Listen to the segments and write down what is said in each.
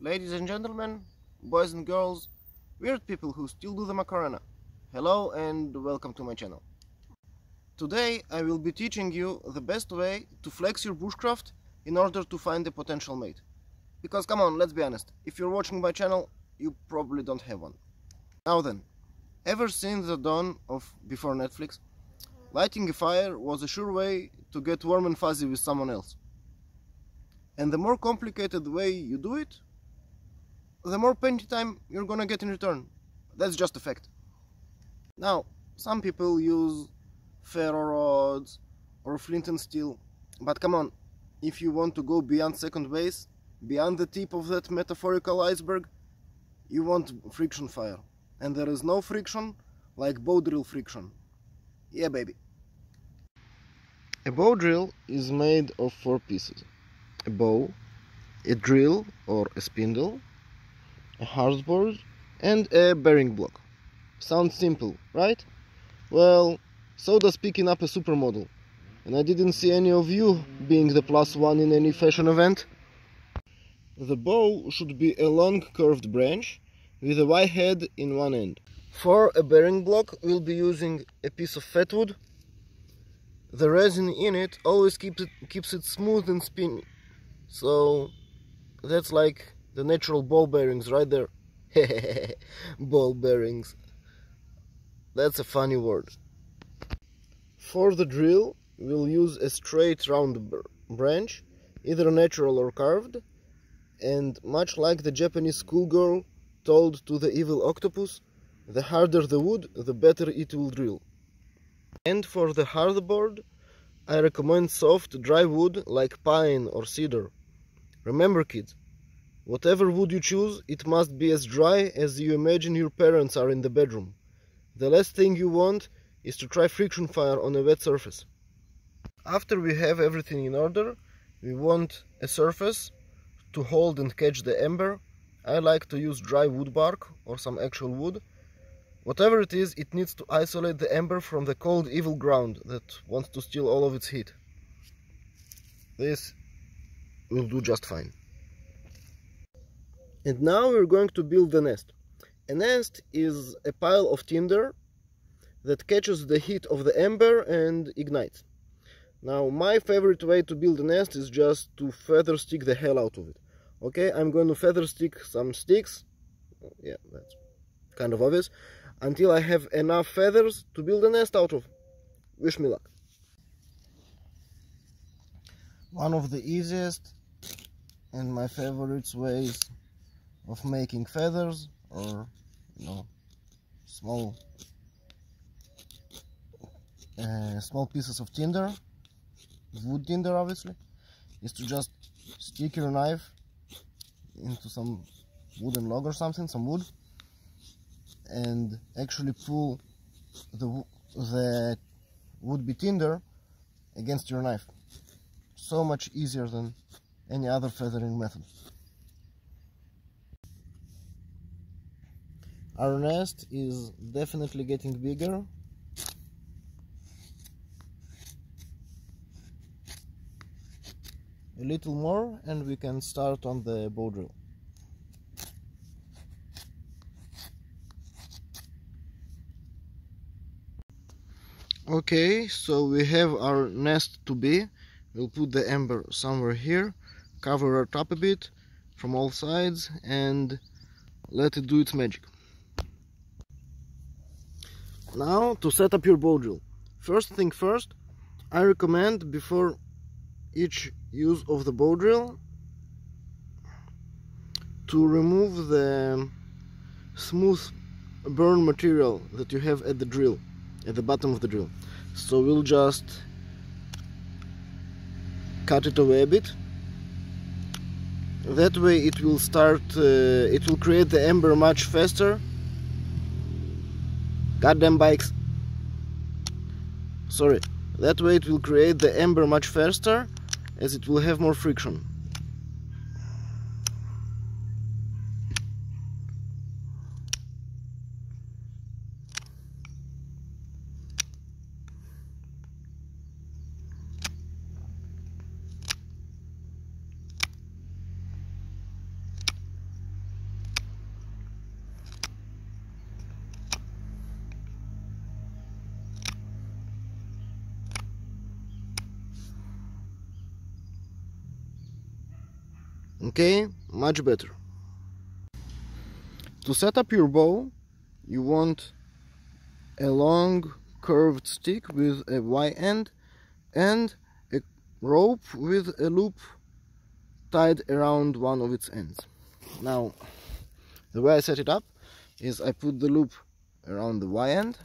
Ladies and gentlemen, boys and girls, weird people who still do the Macarena. Hello and welcome to my channel. Today I will be teaching you the best way to flex your bushcraft in order to find a potential mate. Because come on, let's be honest, if you're watching my channel, you probably don't have one. Now then, ever since the dawn of before Netflix, lighting a fire was a sure way to get warm and fuzzy with someone else. And the more complicated way you do it, the more painting time you're gonna get in return. That's just a fact. Now, some people use ferro rods or flint and steel, but come on, if you want to go beyond second base, beyond the tip of that metaphorical iceberg, you want friction fire. And there is no friction like bow drill friction. Yeah, baby. A bow drill is made of 4 pieces. A bow, a drill or a spindle, a hardboard, and a bearing block. Sounds simple, right? Well, so does picking up a supermodel. And I didn't see any of you being the +1 in any fashion event. The bow should be a long curved branch with a Y head in one end. For a bearing block, we'll be using a piece of fat wood. The resin in it always keeps it smooth and spinny. So that's like the natural ball bearings right there. Ball bearings. That's a funny word. For the drill, we'll use a straight round branch, either natural or carved, and much like the Japanese schoolgirl told to the evil octopus, the harder the wood, the better it will drill. And for the hardboard, I recommend soft, dry wood like pine or cedar. Remember, kids, whatever wood you choose, it must be as dry as you imagine your parents are in the bedroom. The last thing you want is to try friction fire on a wet surface. After we have everything in order, we want a surface to hold and catch the ember. I like to use dry wood bark or some actual wood. Whatever it is, it needs to isolate the ember from the cold, evil ground that wants to steal all of its heat. This will do just fine. And now we're going to build the nest. A nest is a pile of tinder that catches the heat of the ember and ignites. Now, my favorite way to build a nest is just to feather stick the hell out of it. Okay, I'm going to feather stick some sticks. Yeah, that's kind of obvious. Until I have enough feathers to build a nest out of. Wish me luck. One of the easiest and my favorite ways of making feathers, or small pieces of tinder, wood tinder obviously, is to just stick your knife into some wooden log or something, some wood, and actually pull the would-be tinder against your knife. So much easier than any other feathering method. Our nest is definitely getting bigger. A little more and we can start on the bow drill. Okay, so we have our nest to be. We'll put the ember somewhere here, cover it up a bit from all sides and let it do its magic. Now to set up your bow drill. First thing first, I recommend before each use of the bow drill to remove the smooth burn material that you have at the drill, at the bottom of the drill. So we'll just cut it away a bit. That way it will create the ember much faster. Goddamn bikes. Sorry. That way it will create the ember much faster, as it will have more friction. Okay, much better. To set up your bow, you want a long curved stick with a Y end and a rope with a loop tied around one of its ends. Now, the way I set it up is I put the loop around the Y end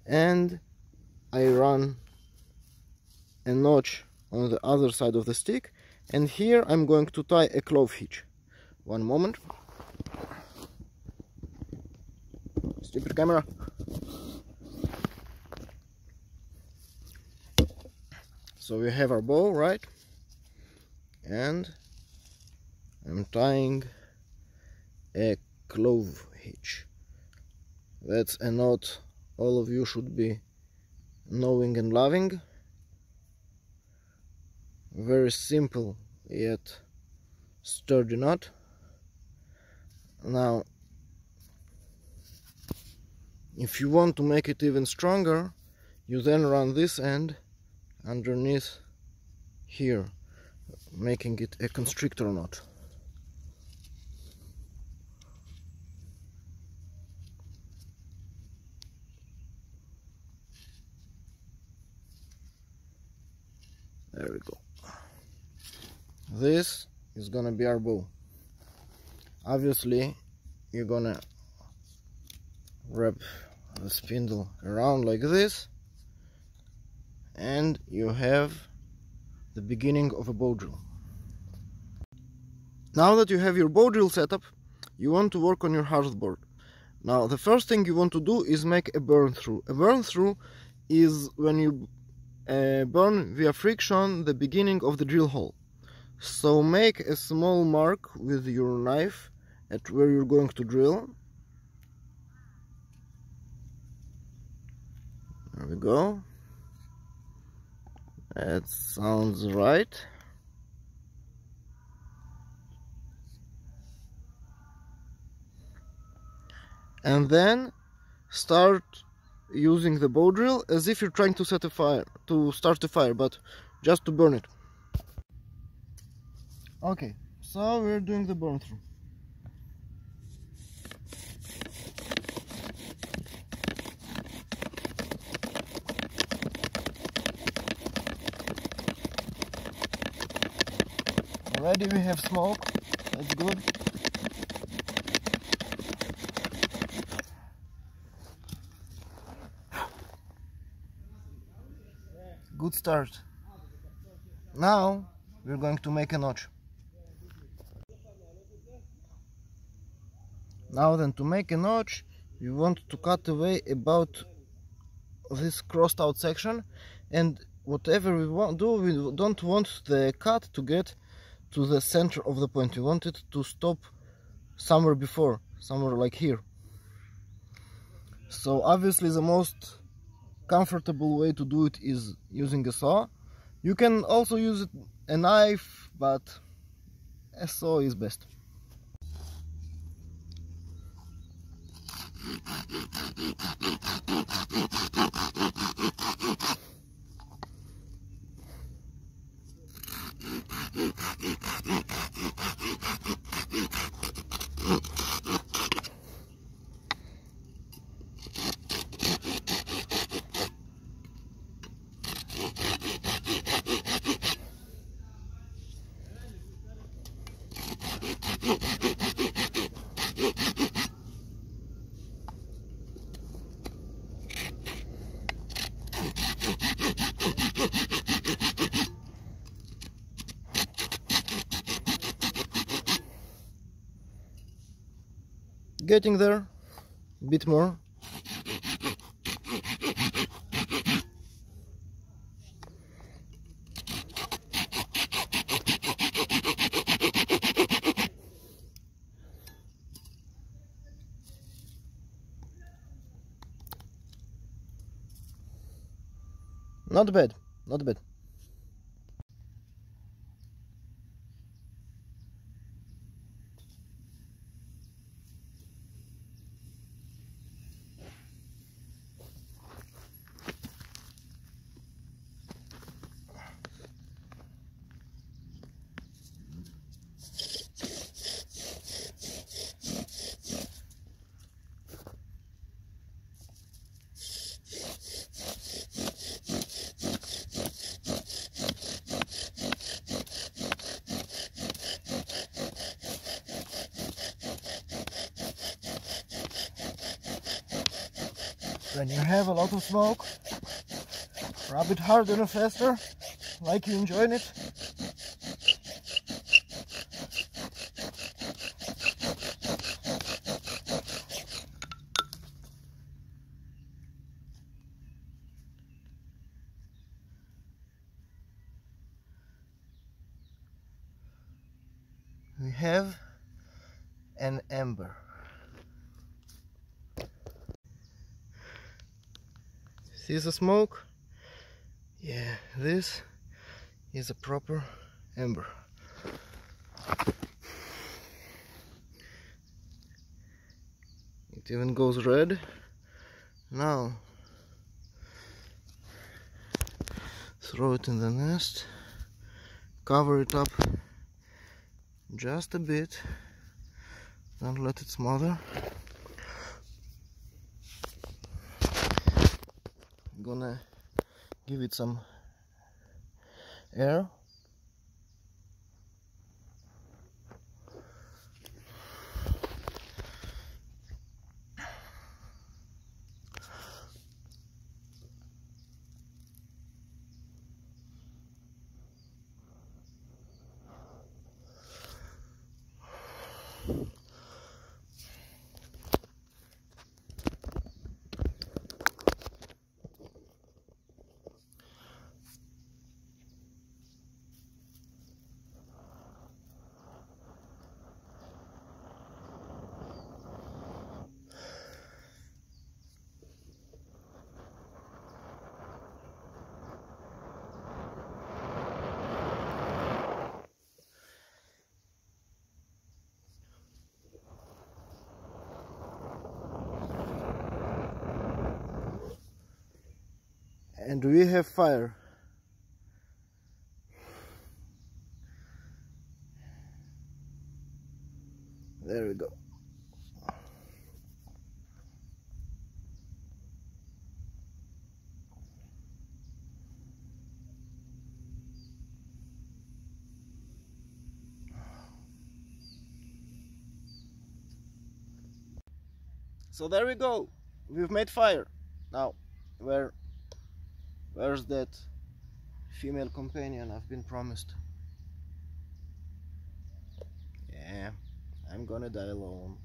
and I run a notch on the other side of the stick, and here I'm going to tie a clove hitch. One moment. Stupid camera. So we have our bow, right? And I'm tying a clove hitch. That's a knot all of you should be knowing and loving. Very simple yet sturdy knot. Now, if you want to make it even stronger, you then run this end underneath here, making it a constrictor knot. There we go. This is gonna be our bow. Obviously, you're gonna wrap the spindle around like this, and you have the beginning of a bow drill. Now that you have your bow drill set up, you want to work on your hearthboard. Now, the first thing you want to do is make a burn through. A burn through is when you burn via friction the beginning of the drill hole. So make a small mark with your knife at where you're going to drill. There we go. That sounds right. And then start using the bow drill as if you're trying to start a fire, but just to burn it. Okay, so we're doing the burn through. Already we have smoke, that's good. Good start. Now we're going to make a notch. Now then, to make a notch, you want to cut away about this crossed out section, and whatever we do, we don't want the cut to get to the center of the point. We want it to stop somewhere before, somewhere like here. So obviously the most comfortable way to do it is using a saw. You can also use a knife, but a saw is best. Getting there, a bit more. Not bad, not bad. When you have a lot of smoke, rub it harder and faster, like you enjoying it. We have an ember. See the smoke? Yeah, this is a proper ember. It even goes red. Now throw it in the nest, cover it up just a bit, don't let it smother. I'm gonna give it some air. And we have fire. There we go. So there we go. We've made fire. Now, where's that female companion I've been promised? Yeah, I'm gonna die alone.